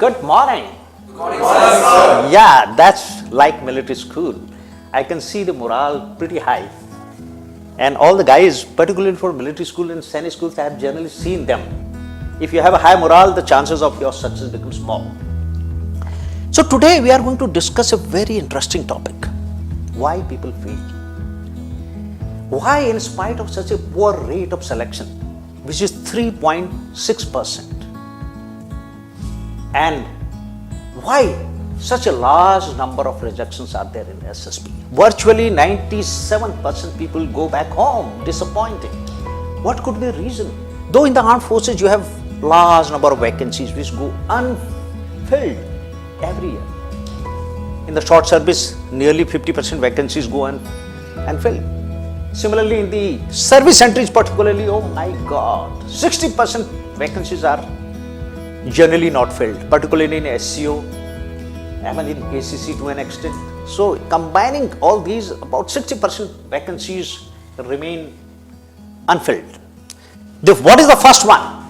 Good morning. Good morning, sir. Yeah, that's like military school. I can see the morale pretty high. And all the guys, particularly for military school and senior schools, I have generally seen them. If you have a high morale, the chances of your success become small. So today we are going to discuss a very interesting topic. Why people fail. Why in spite of such a poor rate of selection, which is 3.6%, and why such a large number of rejections are there in SSB? Virtually 97% people go back home disappointed. What could be the reason? Though in the armed forces you have large number of vacancies which go unfilled every year. In the short service, nearly 50% vacancies go unfilled. Similarly, in the service entries particularly, oh my God, 60% vacancies are generally not filled, particularly in SCO, even in ACC to an extent. So combining all these, about 60% vacancies remain unfilled. What is the first one?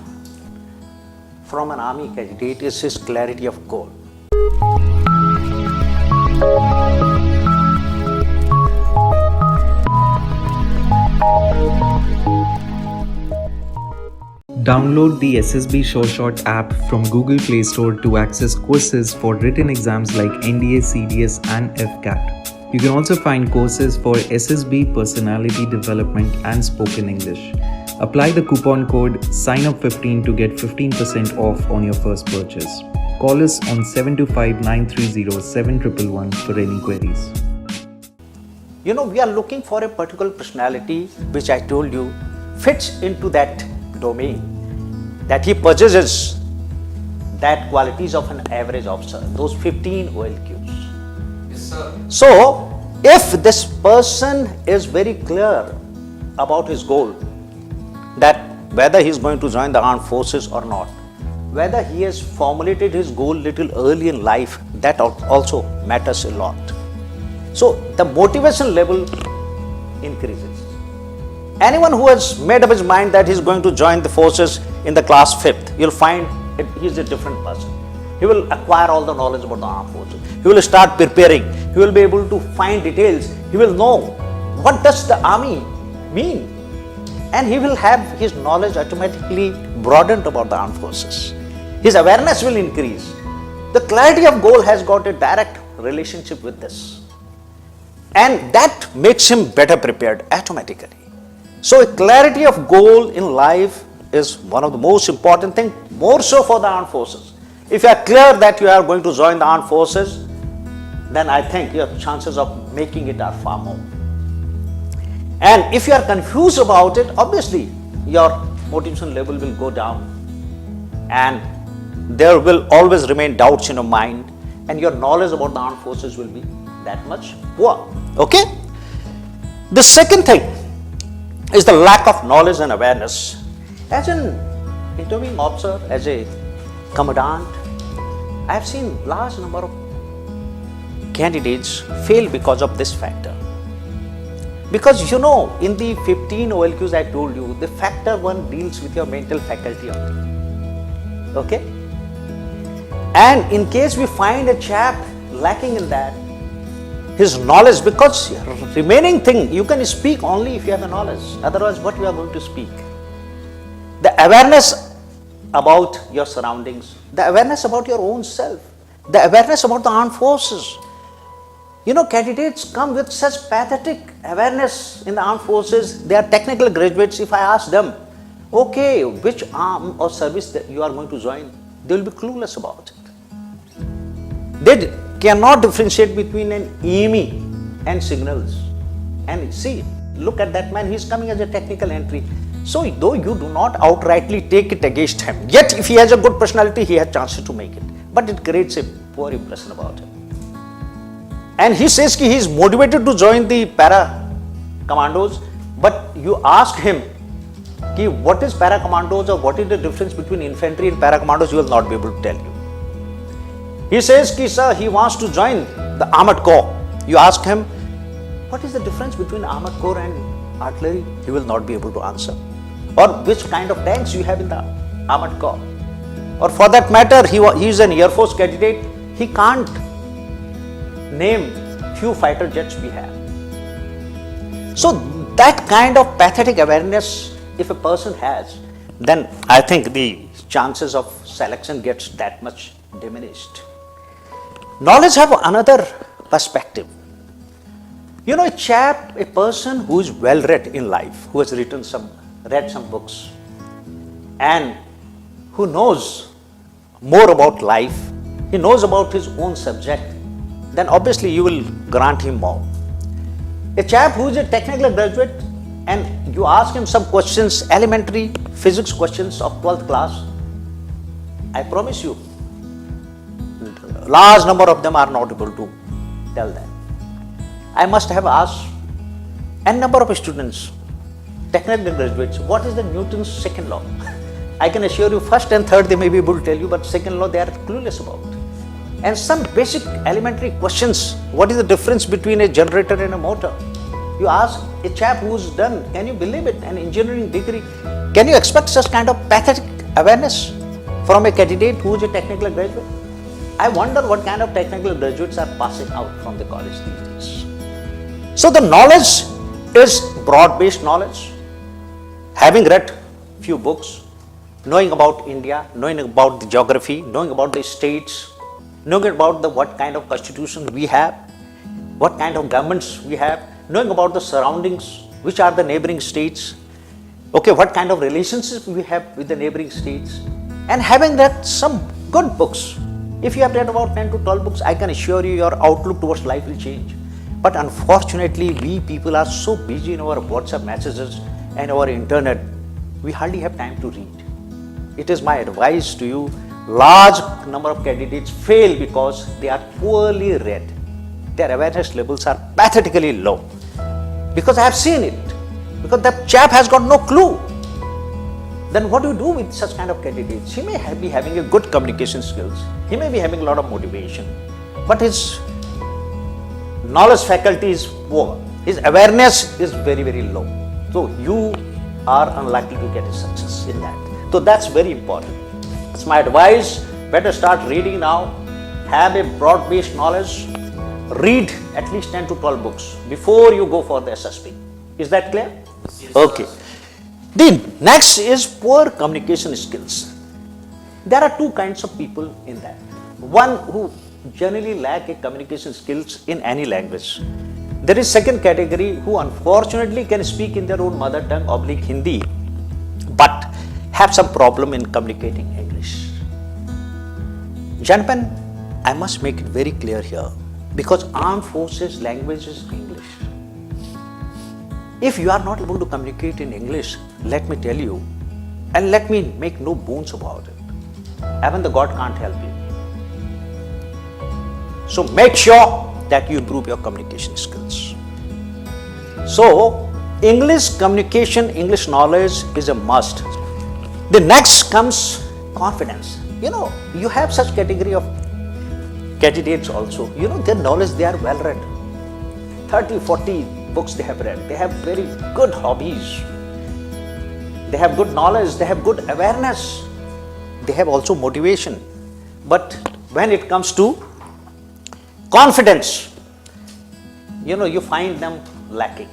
From an army candidate is his clarity of goal. Download the SSB SureShot app from Google Play Store to access courses for written exams like NDA, CDS and AFCAT. You can also find courses for SSB Personality Development and Spoken English. Apply the coupon code SIGNUP15 to get 15% off on your first purchase. Call us on 725-930-7111 for any queries. You know, we are looking for a particular personality which I told you fits into that domain, that he possesses that qualities of an average officer, those 15 OLQs. Yes, sir. So, if this person is very clear about his goal, that whether he is going to join the armed forces or not, whether he has formulated his goal little early in life, that also matters a lot. So, the motivation level increases. Anyone who has made up his mind that he is going to join the forces in the class 5th, you'll find he is a different person. He will acquire all the knowledge about the armed forces. He will start preparing. He will be able to find details. He will know what does the army mean. And he will have his knowledge automatically broadened about the armed forces. His awareness will increase. The clarity of goal has got a direct relationship with this. And that makes him better prepared automatically. So a clarity of goal in life is one of the most important things, more so for the armed forces. If you are clear that you are going to join the armed forces, then I think your chances of making it are far more. And if you are confused about it, obviously your motivation level will go down and there will always remain doubts in your mind and your knowledge about the armed forces will be that much poor. Okay? The second thing is the lack of knowledge and awareness. As an interviewing officer, as a commandant, I have seen large number of candidates fail because of this factor. Because you know, in the 15 OLQs I told you, the factor 1 deals with your mental faculty only. Okay? And in case we find a chap lacking in that, his knowledge, because remaining thing, you can speak only if you have a knowledge, otherwise what you are going to speak? The awareness about your surroundings, the awareness about your own self, the awareness about the armed forces. You know, candidates come with such pathetic awareness in the armed forces. They are technical graduates. If I ask them, okay, which arm or service that you are going to join, they will be clueless about it. They cannot differentiate between an EME and signals. And see, look at that man, he is coming as a technical entry. So though you do not outrightly take it against him, yet if he has a good personality, he has chances to make it. But it creates a poor impression about him. And he says he is motivated to join the para commandos, but you ask him what is para commandos or what is the difference between infantry and para commandos, he will not be able to tell you. He says sir, he wants to join the armored corps. You ask him, what is the difference between armored corps and artillery? He will not be able to answer. Or which kind of tanks you have in the armored corps. or for that matter, he is an Air Force candidate, he can't name few fighter jets we have. So that kind of pathetic awareness, if a person has, then I think the chances of selection gets that much diminished. Knowledge have another perspective. You know, a person who is well read in life, who has read some books, and who knows more about life, he knows about his own subject, then obviously you will grant him more. A chap who is a technical graduate and you ask him some questions, elementary physics questions of 12th class, I promise you, large number of them are not able to tell that. I must have asked n number of students, technical graduates, what is the Newton's second law? I can assure you, first and third they may be able to tell you, but second law they are clueless about. And some basic elementary questions, what is the difference between a generator and a motor? You ask a chap who's done, can you believe it, an engineering degree, can you expect such kind of pathetic awareness from a candidate who is a technical graduate? I wonder what kind of technical graduates are passing out from the college these days. So the knowledge is broad-based knowledge. Having read few books, knowing about India, knowing about the geography, knowing about the states, knowing about what kind of constitution we have, what kind of governments we have, knowing about the surroundings, which are the neighboring states, okay, what kind of relationships we have with the neighboring states, and having read some good books. If you have read about 10 to 12 books, I can assure you your outlook towards life will change. But unfortunately, we people are so busy in our WhatsApp messages and our internet, we hardly have time to read. It is my advice to you, large number of candidates fail because they are poorly read. Their awareness levels are pathetically low. Because I have seen it. Because that chap has got no clue. Then what do you do with such kind of candidates? He may be having a good communication skills. He may be having a lot of motivation. But his knowledge faculty is poor. His awareness is very, very low. So you are unlikely to get a success in that. So that's very important. That's my advice. Better start reading now. Have a broad-based knowledge. Read at least 10 to 12 books before you go for the SSB. Is that clear? Yes, okay. The next is poor communication skills. There are two kinds of people in that. One who generally lack a communication skills in any language. There is second category who unfortunately can speak in their own mother tongue / Hindi, but have some problem in communicating English. Gentlemen, I must make it very clear here, because armed forces language is English. If you are not able to communicate in English, let me tell you, and let me make no bones about it, even the God can't help you. So make sure that you improve your communication skills. So English communication, English knowledge is a must. The next comes confidence. You know, you have such category of candidates also. You know, their knowledge, they are well read. 30, 40 books they have read. They have very good hobbies. They have good knowledge. They have good awareness. They have also motivation. But when it comes to confidence, you know, you find them lacking.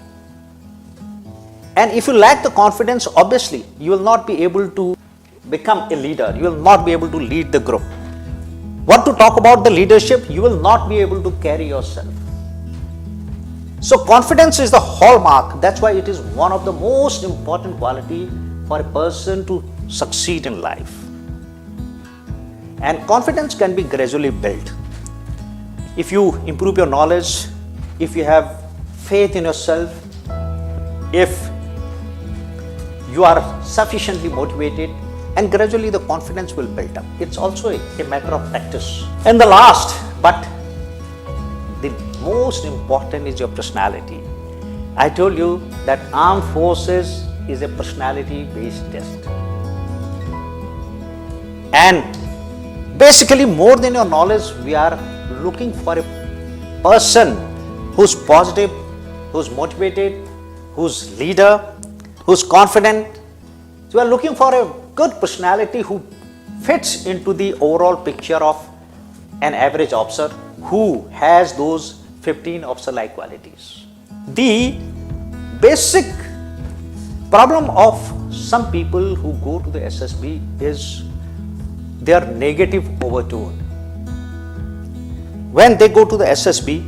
And if you lack the confidence, obviously, you will not be able to become a leader. You will not be able to lead the group. What to talk about the leadership, you will not be able to carry yourself. So confidence is the hallmark. That's why it is one of the most important quality for a person to succeed in life. And confidence can be gradually built. If you improve your knowledge, if you have faith in yourself, if you are sufficiently motivated, and gradually the confidence will build up. It's also a matter of practice. And the last, but the most important, is your personality. I told you that armed forces is a personality-based test. And basically, more than your knowledge, we are looking for a person who's positive, who's motivated, who's leader, who's confident. So we are looking for a good personality who fits into the overall picture of an average officer who has those 15 officer-like qualities. The basic problem of some people who go to the SSB is their negative overtone. When they go to the SSB,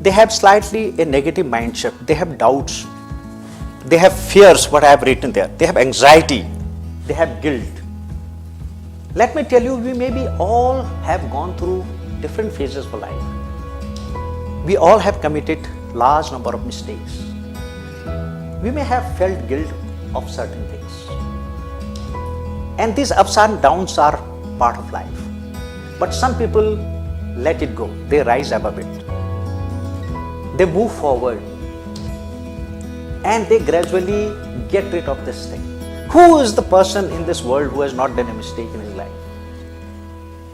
they have slightly a negative mindset. They have doubts. They have fears, what I have written there. They have anxiety. They have guilt. Let me tell you, we maybe all have gone through different phases of life. We all have committed large number of mistakes. We may have felt guilt of certain things. And these ups and downs are part of life. But some people let it go. They rise above it. They move forward. And they gradually get rid of this thing. Who is the person in this world who has not done a mistake in his life?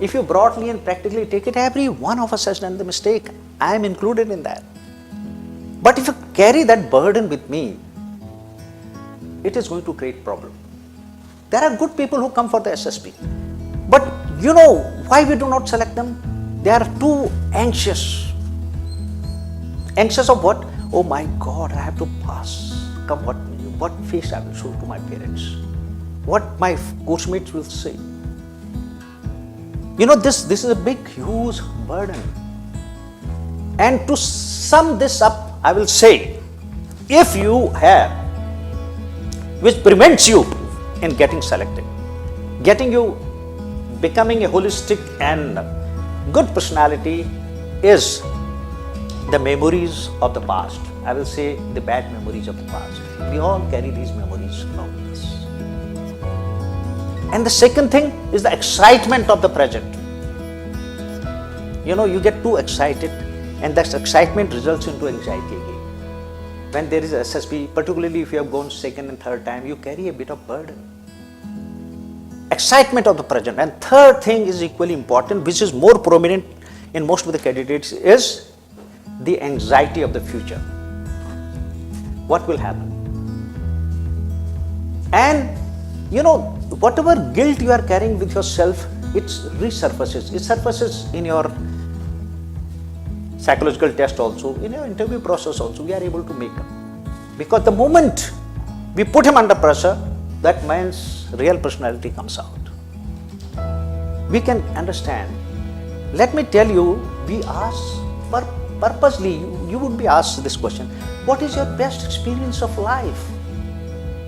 If you broadly and practically take it, every one of us has done the mistake. I am included in that. But if you carry that burden with me, it is going to create problem. There are good people who come for the SSB. But you know why we do not select them? They are too anxious. Anxious of what? Oh my God, I have to pass. Come what face I will show to my parents? What my course mates will say? You know, this is a big, huge burden. And to sum this up, I will say, if you have, which prevents you in getting selected, getting you becoming a holistic and good personality is the memories of the past. I will say the bad memories of the past. We all carry these memories along with us. And the second thing is the excitement of the present. You know, you get too excited and that excitement results into anxiety again. When there is a SSB, particularly if you have gone second and third time, you carry a bit of burden. Excitement of the present. And third thing is equally important, which is more prominent in most of the candidates, is the anxiety of the future. What will happen? And you know, whatever guilt you are carrying with yourself, it resurfaces. It surfaces in your psychological test also, in your interview process also, we are able to make up. Because the moment we put him under pressure, that man's real personality comes out. We can understand. Let me tell you, we ask purposely, you would be asked this question, what is your best experience of life?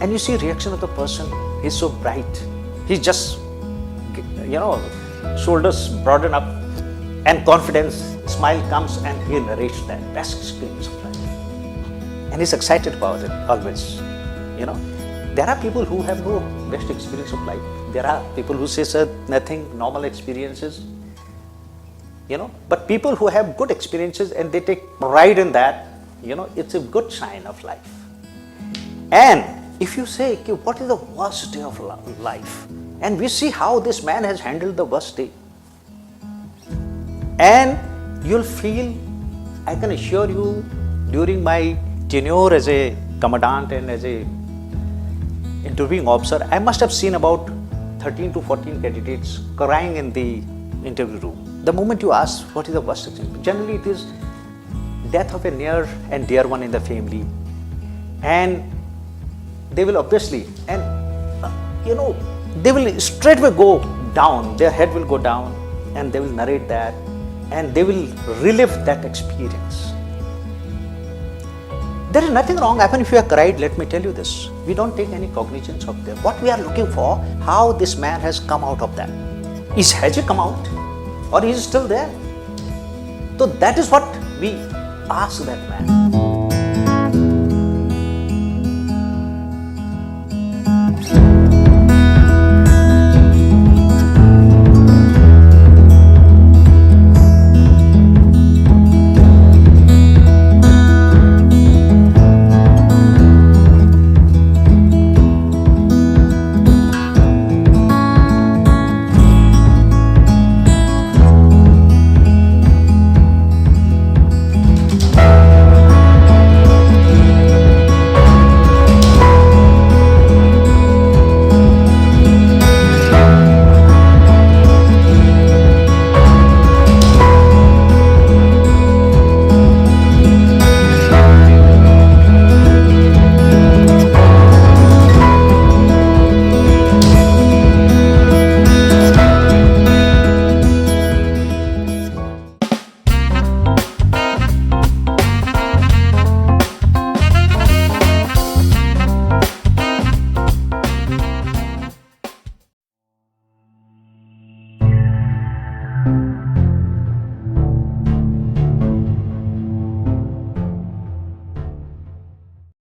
And you see reaction of the person, he's so bright. He's just, you know, shoulders broaden up and confidence, smile comes and he narrates that best experience of life. And he's excited about it always, you know. There are people who have no best experience of life. There are people who say, sir, nothing, normal experiences, you know. But people who have good experiences and they take pride in that, you know, it's a good sign of life. And if you say, okay, what is the worst day of life? And we see how this man has handled the worst day. And you'll feel, I can assure you, during my tenure as a commandant and as a interviewing officer, I must have seen about 13 to 14 candidates crying in the interview room. The moment you ask, what is the worst experience? Generally, it is death of a near and dear one in the family. And they will obviously, and you know, they will straightway go down, their head will go down and they will narrate that and they will relive that experience. There is nothing wrong, even if you have cried, let me tell you this, we don't take any cognizance of that. What we are looking for, how this man has come out of that. Has he come out or is he still there? So that is what we ask that man.